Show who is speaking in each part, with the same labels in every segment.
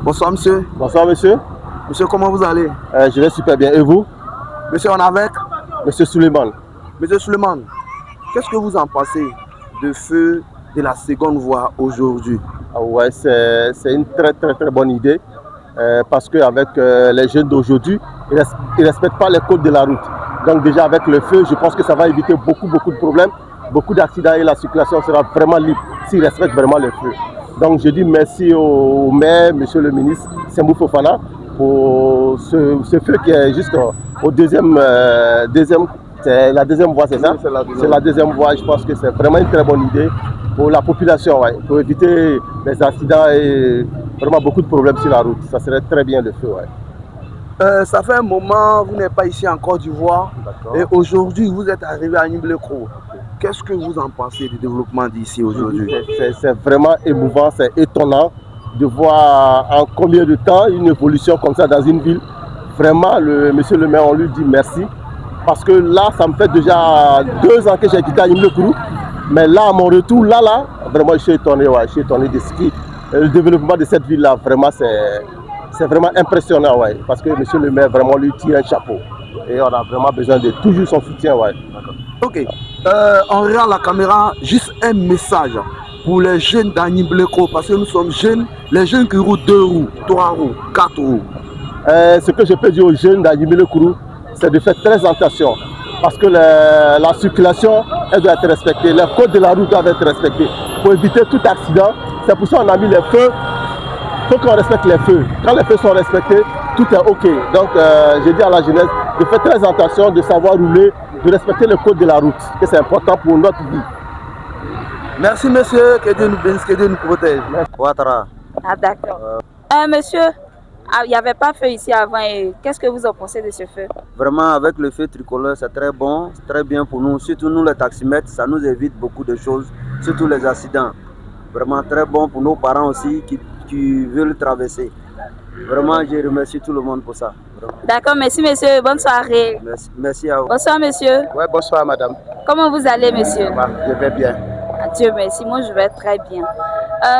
Speaker 1: Bonsoir monsieur.
Speaker 2: Bonsoir monsieur.
Speaker 1: Monsieur, comment vous allez?
Speaker 2: Je vais super bien. Et vous?
Speaker 1: Monsieur, on est avec
Speaker 2: Monsieur Suleiman.
Speaker 1: Monsieur Suleiman, qu'est-ce que vous en pensez de feu de la seconde voie aujourd'hui?
Speaker 2: Ouais, c'est une très bonne idée parce qu'avec les jeunes d'aujourd'hui, ils ne respectent pas les codes de la route. Donc déjà avec le feu, je pense que ça va éviter beaucoup de problèmes, beaucoup d'accidents et la circulation sera vraiment libre s'ils respectent vraiment le feu. Donc je dis merci au maire, monsieur le ministre Sembou Fofana pour ce feu qui est juste au deuxième, c'est la deuxième voie, c'est ça? C'est la deuxième voie. Je pense que c'est vraiment une très bonne idée pour la population, ouais, pour éviter les accidents et vraiment beaucoup de problèmes sur la route. Ça serait très bien le feu. Ouais.
Speaker 1: Ça fait un moment, vous n'êtes pas ici en Côte d'Ivoire et aujourd'hui vous êtes arrivé à Nimblekro. Qu'est-ce que vous en pensez du développement d'ici aujourd'hui?
Speaker 2: C'est vraiment émouvant, c'est étonnant de voir en combien de temps une évolution comme ça dans une ville. Vraiment, monsieur le maire, on lui dit merci. Parce que là, ça me fait déjà 2 ans que j'ai quitté Nimblekro. Mais là, à mon retour, vraiment, je suis étonné, ouais, je suis étonné de ce qui, le développement de cette ville-là, vraiment, c'est vraiment impressionnant, ouais, parce que monsieur le maire, vraiment, lui tire un chapeau. Et on a vraiment besoin de toujours son soutien, ouais.
Speaker 1: Ok, on regarde la caméra, juste un message pour les jeunes d'Nimblekro, parce que nous sommes jeunes, les jeunes qui roulent 2 roues, 3 roues, 4 roues.
Speaker 2: Ce que je peux dire aux jeunes d'Nimblekro, c'est de faire très attention. Parce que la circulation, elle doit être respectée, les codes de la route doivent être respectés pour éviter tout accident. C'est pour ça qu'on a mis les feux. Il faut qu'on respecte les feux. Quand les feux sont respectés, tout est OK. Donc, j'ai dit à la jeunesse de faire très attention, de savoir rouler, de respecter le code de la route, que c'est important pour notre vie.
Speaker 1: Merci monsieur, que Dieu nous bénisse, que Dieu nous protège.
Speaker 3: Ouattara.
Speaker 4: Ah d'accord. Monsieur, il n'y avait pas feu ici avant et qu'est-ce que vous en pensez de ce feu?
Speaker 3: Vraiment, avec le feu tricolore, c'est très bon, c'est très bien pour nous. Surtout nous les taximètres, ça nous évite beaucoup de choses, surtout les accidents. Vraiment très bon pour nos parents aussi qui veulent traverser. Vraiment, je remercie tout le monde pour ça.
Speaker 4: D'accord, merci monsieur, bonne soirée.
Speaker 3: Merci à vous.
Speaker 4: Bonsoir monsieur.
Speaker 2: Ouais, bonsoir madame.
Speaker 4: Comment vous allez monsieur?
Speaker 2: Je vais bien.
Speaker 4: Dieu merci, moi je vais très bien.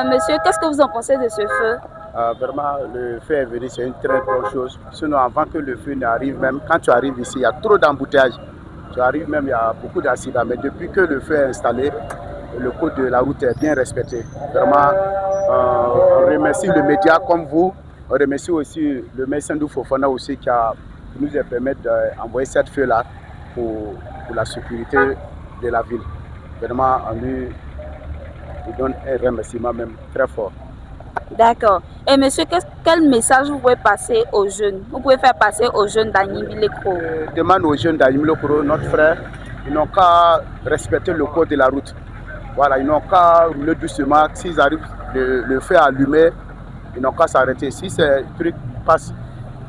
Speaker 4: Monsieur, qu'est-ce que vous en pensez de ce feu?
Speaker 5: Vraiment, le feu est venu, c'est une très bonne chose. Sinon, avant que le feu n'arrive, même quand tu arrives ici, il y a trop d'embouteillages. Tu arrives même, il y a beaucoup d'accidents. Mais depuis que le feu est installé, le code de la route est bien respecté. Vraiment, on remercie le média comme vous. On remercie aussi le maire Sembou Fofana aussi qui nous permis d'envoyer cette feu-là pour la sécurité de la ville. Vraiment, on lui donne un remerciement même très fort.
Speaker 4: D'accord. Et monsieur, quel message vous pouvez passer aux jeunes? Vous pouvez faire passer aux jeunes d'Nimblekro?
Speaker 5: Je demande aux jeunes d'Nimblekro, notre frère, ils n'ont qu'à respecter le code de la route. Voilà, ils n'ont qu'à rouler doucement. S'ils arrivent, le feu allumé, ils n'ont qu'à s'arrêter. Si ces trucs passent,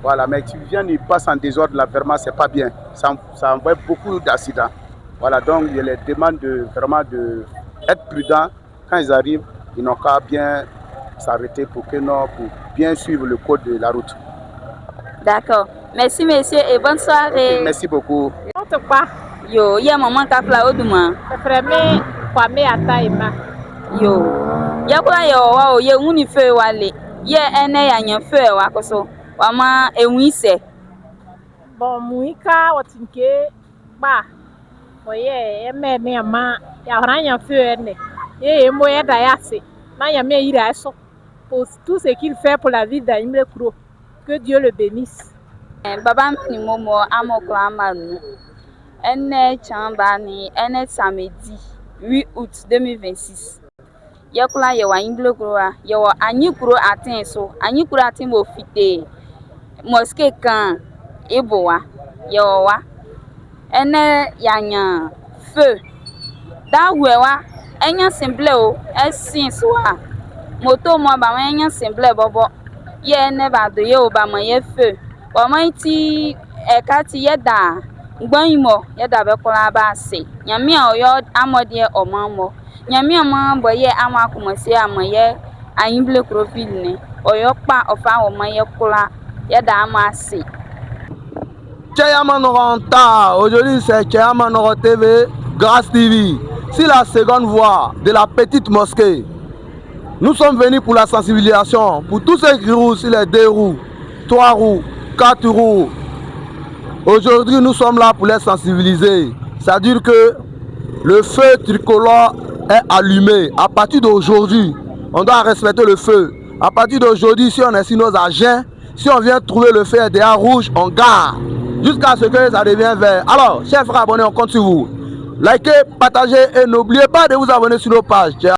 Speaker 5: voilà, mais si ils passent en désordre, là, vraiment, c'est pas bien. Ça envoie beaucoup d'accidents. Voilà, donc je les demande vraiment d'être prudents. Quand ils arrivent, ils n'ont qu'à bien s'arrêter pour bien suivre le code de la route.
Speaker 4: D'accord. Merci monsieur et bonne soirée.
Speaker 5: Okay, merci beaucoup.
Speaker 4: Yo, il y a un moment kapla oduma.
Speaker 6: Frère Kwame Ataima.
Speaker 4: Yo. Ya kwa yo wa ye nguni fe wale. Ye ene ya nya fe wa koso. Wa ma enwise.
Speaker 6: Bon muika watinke ba. Oye eme me ama ya ranya fe ene. Ye mo ya dayase. Na ya me ira so. Pour tout ce qu'il fait pour la vie d'Nimblekro. Que Dieu le bénisse.
Speaker 4: Baba ni momo amokla manu. Ene chambani ene samedi 8 août 2026. Yakula yewa Nimblekro a yewa anyikuro atin so anyikuro atin mo fite mosque kan ebowa yewa ene yanya feu da wewa enya simple o esin so a moto mo ba enya simple bobo ye ene ba do ye o ba mo ye feu o mo ti ekati ye da gbanimo ye da be kola ba se nyame a oyo amode o mamo nyame ama boye ama komase amaye Nimblekro ville ne oyo pa ofa o maye kola ye da ama se.
Speaker 1: Tchayamanoranta, aujourd'hui c'est Tchayamanoro TV, Grâce TV, c'est la seconde voie de la petite mosquée. Nous sommes venus pour la sensibilisation, pour tous ceux qui roulent sur les 2 roues, 3 roues, 4 roues. Aujourd'hui, nous sommes là pour les sensibiliser. C'est-à-dire que le feu tricolore est allumé. À partir d'aujourd'hui, on doit respecter le feu. À partir d'aujourd'hui, si on est sur nos agents, si on vient trouver le feu derrière rouge, on garde. Jusqu'à ce que ça devienne vert. Alors, chers frères abonnés, on compte sur vous. Likez, partagez et n'oubliez pas de vous abonner sur nos pages.